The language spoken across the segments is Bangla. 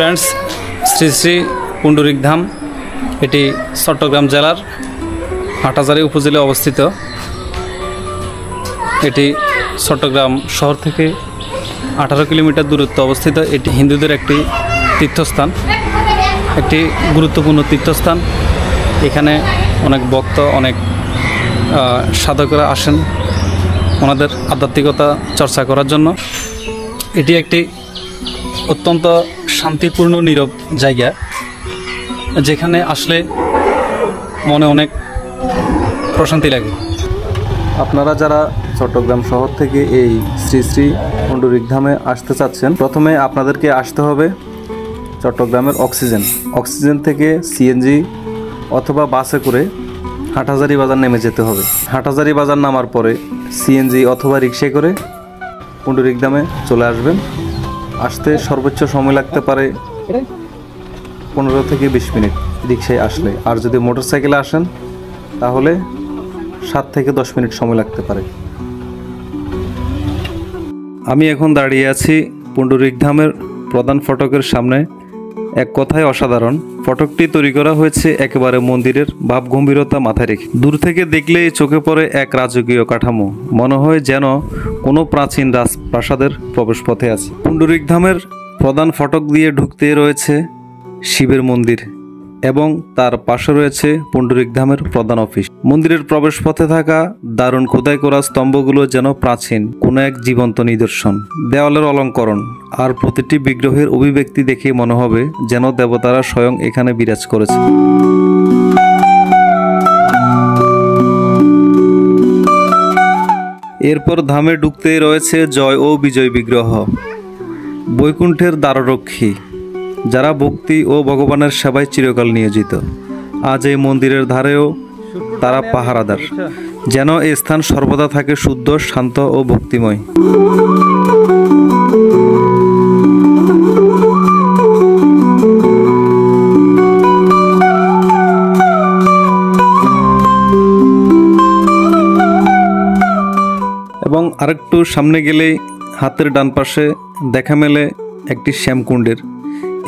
ফ্রেন্ডস, শ্রী শ্রী পুণ্ডরিক ধাম এটি চট্টগ্রাম জেলার হাটহাজারী উপজেলায় অবস্থিত। এটি চট্টগ্রাম শহর থেকে 18 কিলোমিটার দূরত্বে অবস্থিত। এটি হিন্দুদের একটি তীর্থস্থান, একটি গুরুত্বপূর্ণ তীর্থস্থান। এখানে অনেক ভক্ত, অনেক সাধকরা আসেন ওনাদের আধ্যাত্মিকতা চর্চা করার জন্য। এটি একটি অত্যন্ত শান্তিপূর্ণ নীরব জায়গা, যেখানে আসলে মনে অনেক প্রশান্তি লাগে। আপনারা যারা চট্টগ্রাম শহর থেকে এই শ্রী শ্রী পুণ্ডরিক ধামে আসতে চাচ্ছেন, প্রথমে আপনাদেরকে আসতে হবে চট্টগ্রামের অক্সিজেন থেকে সিএনজি অথবা বাসে করে হাটহাজারী বাজার নেমে যেতে হবে। হাটহাজারী বাজার নামার পরে সিএনজি অথবা রিক্সায় করে পুণ্ডরিক ধামে চলে আসবেন। আসতে সর্বোচ্চ সময় লাগতে পারে 15 থেকে 20 মিনিট রিক্সায় আসলে। আর যদি মোটরসাইকেলে আসেন তাহলে 7 থেকে 10 মিনিট সময় লাগতে পারে। আমি এখন দাঁড়িয়ে আছি পুণ্ডরিক ধামের প্রধান ফটকের সামনে। এক কথায় অসাধারণ। ফটকটি তৈরি করা হয়েছে একেবারে মন্দিরের ভাবগম্ভীরতা মাথায় রেখে। দূর থেকে দেখলেই চোখে পড়ে এক রাজকীয় কাঠামো, মনে হয় যেন কোনো প্রাচীন রাজপ্রাসাদের প্রবেশপথে আছে। পুণ্ডরিক ধামের প্রধান ফটক দিয়ে ঢুকতে রয়েছে শিবের মন্দির এবং তার পাশে রয়েছে পুণ্ডরিক ধামের প্রধান অফিস। মন্দিরের প্রবেশপথে থাকা দারুণ খোদাই করা স্তম্ভগুলো যেন প্রাচীন কোনো এক জীবন্ত নিদর্শন। দেওয়ালের অলঙ্করণ আর প্রতিটি বিগ্রহের অভিব্যক্তি দেখে মনে হবে যেন দেবতারা স্বয়ং এখানে বিরাজ করেছে। এরপর ধামে ঢুকতে রয়েছে জয় ও বিজয় বিগ্রহ, বৈকুণ্ঠের দ্বাররক্ষী, যারা ভক্তি ও ভগবানের সেবায় চিরকাল নিয়োজিত। আজ এই মন্দিরের ধারেও তারা পাহারাদার, যেন এই স্থান সর্বদা থাকে শুদ্ধ, শান্ত ও ভক্তিময়। এবং আরেকটু সামনে গেলেই হাতের ডান পাশে দেখা মেলে একটি শ্যামকুণ্ডের।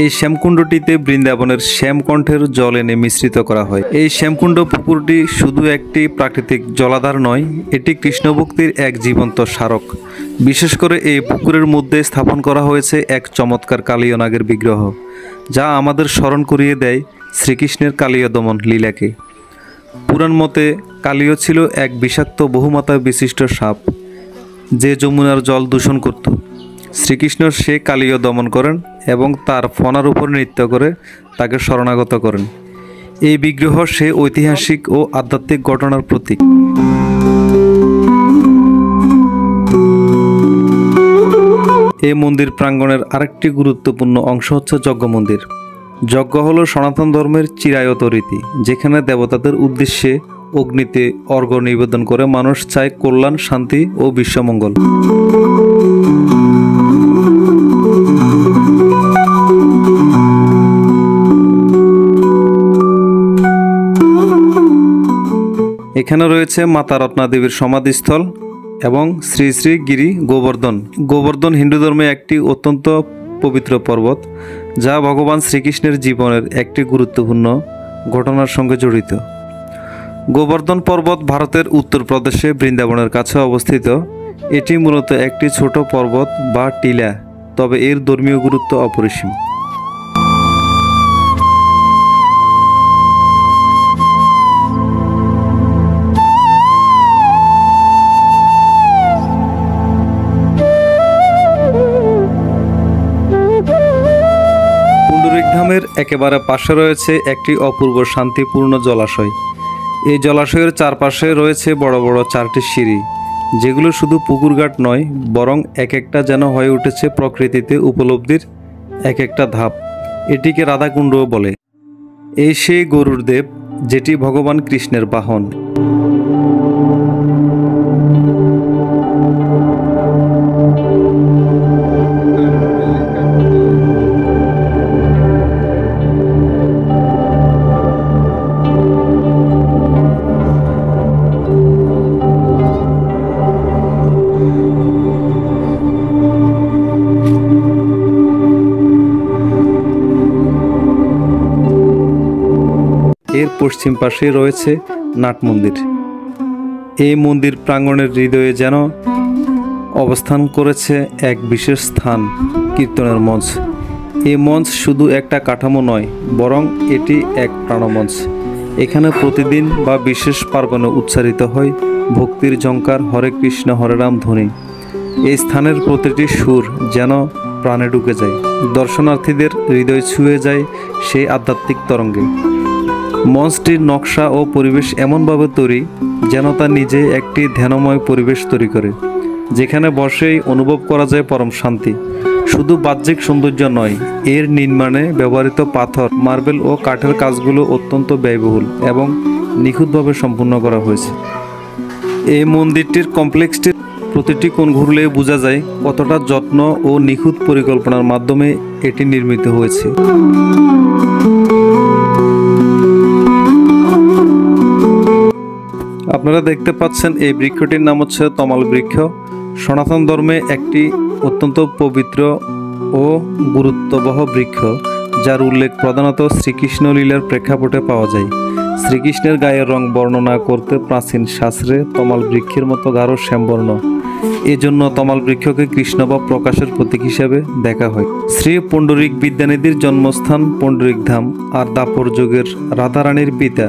এই শ্যামকুণ্ডটিতে বৃন্দাবনের শ্যামকণ্ঠের জল এনে মিশ্রিত করা হয়। এই শ্যামকুণ্ড পুকুরটি শুধু একটি প্রাকৃতিক জলাধার নয়, এটি কৃষ্ণভক্তির এক জীবন্ত স্মারক। বিশেষ করে এই পুকুরের মধ্যে স্থাপন করা হয়েছে এক চমৎকার কালীয় নাগের বিগ্রহ, যা আমাদের স্মরণ করিয়ে দেয় শ্রীকৃষ্ণের কালীয় দমন লীলাকে। পুরাণ মতে কালীয় ছিল এক বিষাক্ত বহুমাত্রা বিশিষ্ট সাপ, যে যমুনার জল দূষণ করত। শ্রীকৃষ্ণ সে কালীয় দমন করেন এবং তার ফনার উপর নৃত্য করে তাকে শরণাগত করেন। এই বিগ্রহ সে ঐতিহাসিক ও আধ্যাত্মিক ঘটনার প্রতীক। এই মন্দির প্রাঙ্গণের আরেকটি গুরুত্বপূর্ণ অংশ হচ্ছে যজ্ঞ মন্দির। যজ্ঞ হলো সনাতন ধর্মের চিরায়ত রীতি, যেখানে দেবতাদের উদ্দেশ্যে অগ্নিতে অর্ঘ্য নিবেদন করে মানুষ চায় কল্যাণ, শান্তি ও বিশ্বমঙ্গল। এখানে রয়েছে মাতা রত্না দেবীর সমাধিস্থল এবং শ্রী শ্রী গিরি গোবর্ধন। গোবর্ধন হিন্দু ধর্মে একটি অত্যন্ত পবিত্র পর্বত, যা ভগবান শ্রীকৃষ্ণের জীবনের একটি গুরুত্বপূর্ণ ঘটনার সঙ্গে জড়িত। গোবর্ধন পর্বত ভারতের উত্তরপ্রদেশে বৃন্দাবনের কাছে অবস্থিত। এটি মূলত একটি ছোট পর্বত বা টিলা, তবে এর ধর্মীয় গুরুত্ব অপরিসীম। পুণ্ডরিক ধামের একেবারে পাশে রয়েছে একটি অপূর্ব শান্তিপূর্ণ জলাশয়। এই জলাশয়ের চারপাশে রয়েছে বড় বড় 4টি সিঁড়ি, যেগুলো শুধু পুকুরঘাট নয়, বরং এক একটা যেন হয়ে উঠেছে প্রকৃতিতে উপলব্ধির এক একটা ধাপ। এটিকে রাধাকুণ্ডও বলে। এই সেই গরুর দেব, যেটি ভগবান কৃষ্ণের বাহন। এর পশ্চিম পাশে রয়েছে নাট মন্দির। এই মন্দির প্রাঙ্গণের হৃদয়ে যেন অবস্থান করেছে এক বিশেষ স্থান, কীর্তনের মঞ্চ। এই মঞ্চ শুধু একটা কাঠামো নয়, বরং এটি এক প্রাণমঞ্চ। এখানে প্রতিদিন বা বিশেষ পার্বণে উচ্চারিত হয় ভক্তির ঝঙ্কার হরে কৃষ্ণ হরে রাম ধ্বনি। এই স্থানের প্রতিটি সুর যেন প্রাণে ঢুকে যায়, দর্শনার্থীদের হৃদয় ছুঁয়ে যায় সেই আধ্যাত্মিক তরঙ্গে। মঞ্চটির নকশা ও পরিবেশ এমনভাবে তৈরি যেন তা নিজে একটি ধ্যানময় পরিবেশ তৈরি করে, যেখানে বসেই অনুভব করা যায় পরম শান্তি। শুধু বাহ্যিক সৌন্দর্য নয়, এর নির্মাণে ব্যবহৃত পাথর, মার্বেল ও কাঠের কাজগুলো অত্যন্ত ব্যয়বহুল এবং নিখুঁতভাবে সম্পূর্ণ করা হয়েছে। এই মন্দিরটির কমপ্লেক্সটির প্রতিটি কোণ ঘুরলে বোঝা যায় কতটা যত্ন ও নিখুঁত পরিকল্পনার মাধ্যমে এটি নির্মিত হয়েছে। আপনারা দেখতে পাচ্ছেন এই বৃক্ষটির নাম হচ্ছে তমাল বৃক্ষ। সনাতন ধর্মে একটি অত্যন্ত পবিত্র ও গুরুত্ববহ বৃক্ষ, যার উল্লেখ প্রধানত শ্রীকৃষ্ণ লীলার প্রেক্ষাপটে পাওয়া যায়। শ্রীকৃষ্ণের গায়ের রং বর্ণনা করতে প্রাচীন শাস্ত্রে তমাল বৃক্ষের মতো গাঢ় শ্যামবর্ণ। এজন্য তমাল বৃক্ষকে কৃষ্ণ বা প্রকাশের প্রতীক হিসেবে দেখা হয়। শ্রী পুণ্ডরিক বিদ্যানিধির জন্মস্থান পুণ্ডরিক ধাম, আর দাপর যুগের রাধারানীর পিতা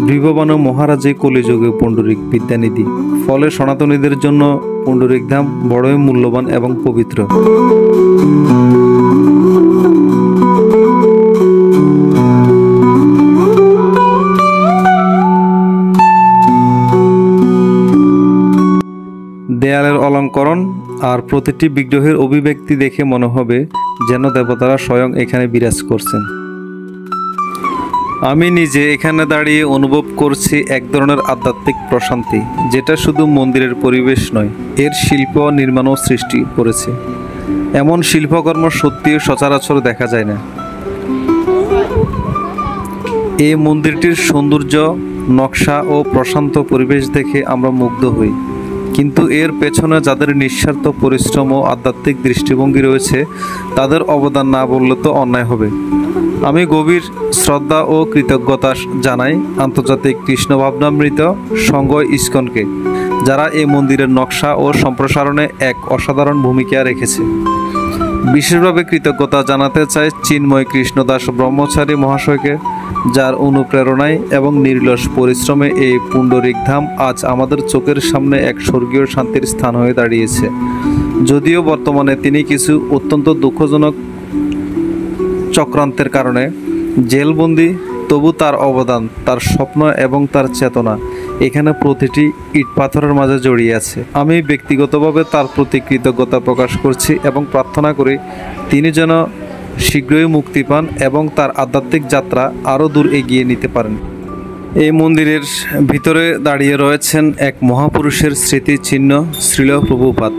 বৃষভানু মহারাজে কলিযুগে পুণ্ডরিক বিদ্যানিধি। ফলে সনাতনীদের জন্য পুণ্ডরিক ধাম বড়ই মূল্যবান এবং পবিত্র। দেয়ালের অলঙ্করণ আর প্রতিটি বিগ্রহের অভিব্যক্তি দেখে মনে হবে যেন দেবতারা স্বয়ং এখানে বিরাজ করছেন। আমি নিজে এখানে দাঁড়িয়ে অনুভব করছি এক ধরনের আধ্যাত্মিক প্রশান্তি, যেটা শুধু মন্দিরের পরিবেশ নয়, এর শিল্প নির্মাণও সৃষ্টি করেছে। এমন শিল্পকর্ম সত্যিই সচরাচর দেখা যায় না। এই মন্দিরটির সৌন্দর্য, নকশা ও প্রশান্ত পরিবেশ দেখে আমরা মুগ্ধ হই, কিন্তু এর পেছনে যাদের নিঃস্বার্থ পরিশ্রম ও আধ্যাত্মিক দৃষ্টিভঙ্গি রয়েছে, তাদের অবদান না বললে তো অন্যায় হবে। আমি গভীর শ্রদ্ধা ও কৃতজ্ঞতা জানাই আন্তর্জাতিক কৃষ্ণ ভাবনামৃত সংঘ ইসকনকে, যারা এই মন্দিরের নকশা ও সম্প্রসারণে এক অসাধারণ ভূমিকা রেখেছে। বিশেষভাবে কৃতজ্ঞতা জানাতে চাই চিন্ময় কৃষ্ণদাস ব্রহ্মচারী মহাশয়কে, যার অনুপ্রেরণায় এবং নির্লস পরিশ্রমে এই পুণ্ডরিক ধাম আজ আমাদের চোখের সামনে এক স্বর্গীয় শান্তির স্থান হয়ে দাঁড়িয়েছে। যদিও বর্তমানে তিনি কিছু অত্যন্ত দুঃখজনক চক্রান্তের কারণে জেলবন্দি, তবু তার অবদান, তার স্বপ্ন এবং তার চেতনা এখানে প্রতিটি ইট পাথরের মাঝে জড়িয়ে আছে। আমি ব্যক্তিগতভাবে তার প্রতি কৃতজ্ঞতা প্রকাশ করছি এবং প্রার্থনা করি তিনি যেন শীঘ্রই মুক্তি পান এবং তার আধ্যাত্মিক যাত্রা আরও দূর এগিয়ে নিতে পারেন। এই মন্দিরের ভিতরে দাঁড়িয়ে রয়েছেন এক মহাপুরুষের স্মৃতিচিহ্ন, শ্রীল প্রভুপাদ।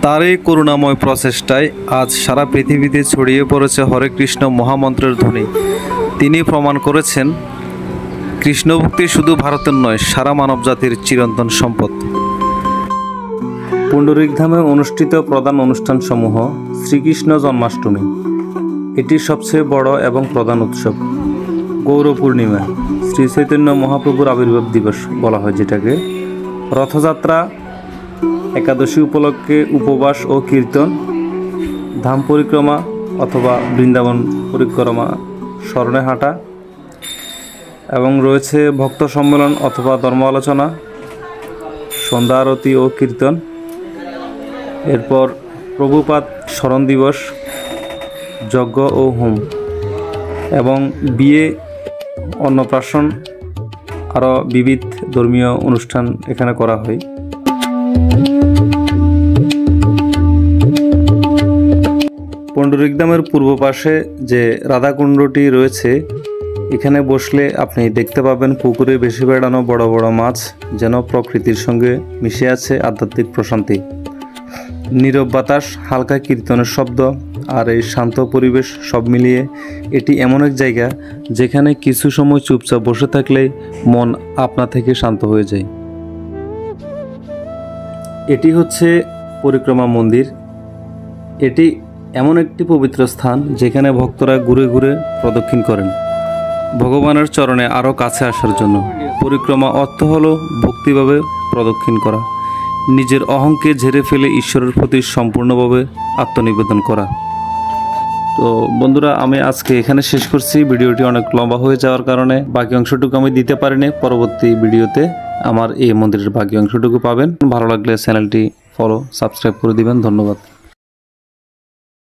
তার এই করুণাময় প্রচেষ্টায় আজ সারা পৃথিবীতে ছড়িয়ে পড়েছে হরে কৃষ্ণ মহামন্ত্রের ধ্বনি। তিনি প্রমাণ করেছেন কৃষ্ণভক্তি শুধু ভারতের নয়, সারা মানবজাতির চিরন্তন সম্পদ। পুণ্ডরিক ধামে অনুষ্ঠিত প্রধান অনুষ্ঠানসমূহ শ্রীকৃষ্ণ জন্মাষ্টমী, এটি সবচেয়ে বড় এবং প্রধান উৎসব। গৌর পূর্ণিমা, শ্রী চৈতন্য মহাপ্রভুর আবির্ভাব দিবস বলা হয় যেটাকে। রথযাত্রা, একাদশী উপলক্ষে উপবাস ও কীর্তন। ধাম পরিক্রমা অথবা বৃন্দাবন পরিক্রমা, স্মরণে হাঁটা। এবং রয়েছে ভক্ত সম্মেলন অথবা ধর্ম আলোচনা, সন্ধ্যা আরতি ও কীর্তন। এরপর প্রভুপাদ স্মরণ দিবস, যজ্ঞ ও হোম, এবং বিয়ে, অন্নপ্রাশন, আরও বিবিধ ধর্মীয় অনুষ্ঠান এখানে করা হয়। পুণ্ডরিক ধামের পূর্ব পাশে যে রাধাকুণ্ডটি রয়েছে, এখানে বসলে আপনি দেখতে পাবেন পুকুরে ভেসে বেড়ানো বড় বড় মাছ, যেন প্রকৃতির সঙ্গে মিশে আছে আধ্যাত্মিক প্রশান্তি। নীরব বাতাস, হালকা কীর্তনের শব্দ আর এই শান্ত পরিবেশ সব মিলিয়ে এটি এমন এক জায়গা যেখানে কিছু সময় চুপচাপ বসে থাকলেই মন আপনা থেকে শান্ত হয়ে যায়। এটি হচ্ছে পরিক্রমা মন্দির। এটি এমন একটি পবিত্র স্থান যেখানে ভক্তরা ঘুরে ঘুরে প্রদক্ষিণ করেন। ভগবানের চরণে আরও কাছে আসার জন্য। পরিক্রমা অর্থ হলো ভক্তিভাবে প্রদক্ষিণ করা, নিজের অহংকে ঝেড়ে ফেলে ঈশ্বরের প্রতি সম্পূর্ণভাবে আত্মনিবেদন করা। তো বন্ধুরা, আমি আজকে এখানে শেষ করছি। ভিডিওটি অনেক লম্বা হয়ে যাওয়ার কারণে বাকি অংশটুকু আমি দিতে পারিনি। পরবর্তী ভিডিওতে আমার এই মন্দিরের বাকি অংশটুকু পাবেন। ভালো লাগলে চ্যানেলটি ফলো সাবস্ক্রাইব করে দিবেন। ধন্যবাদ।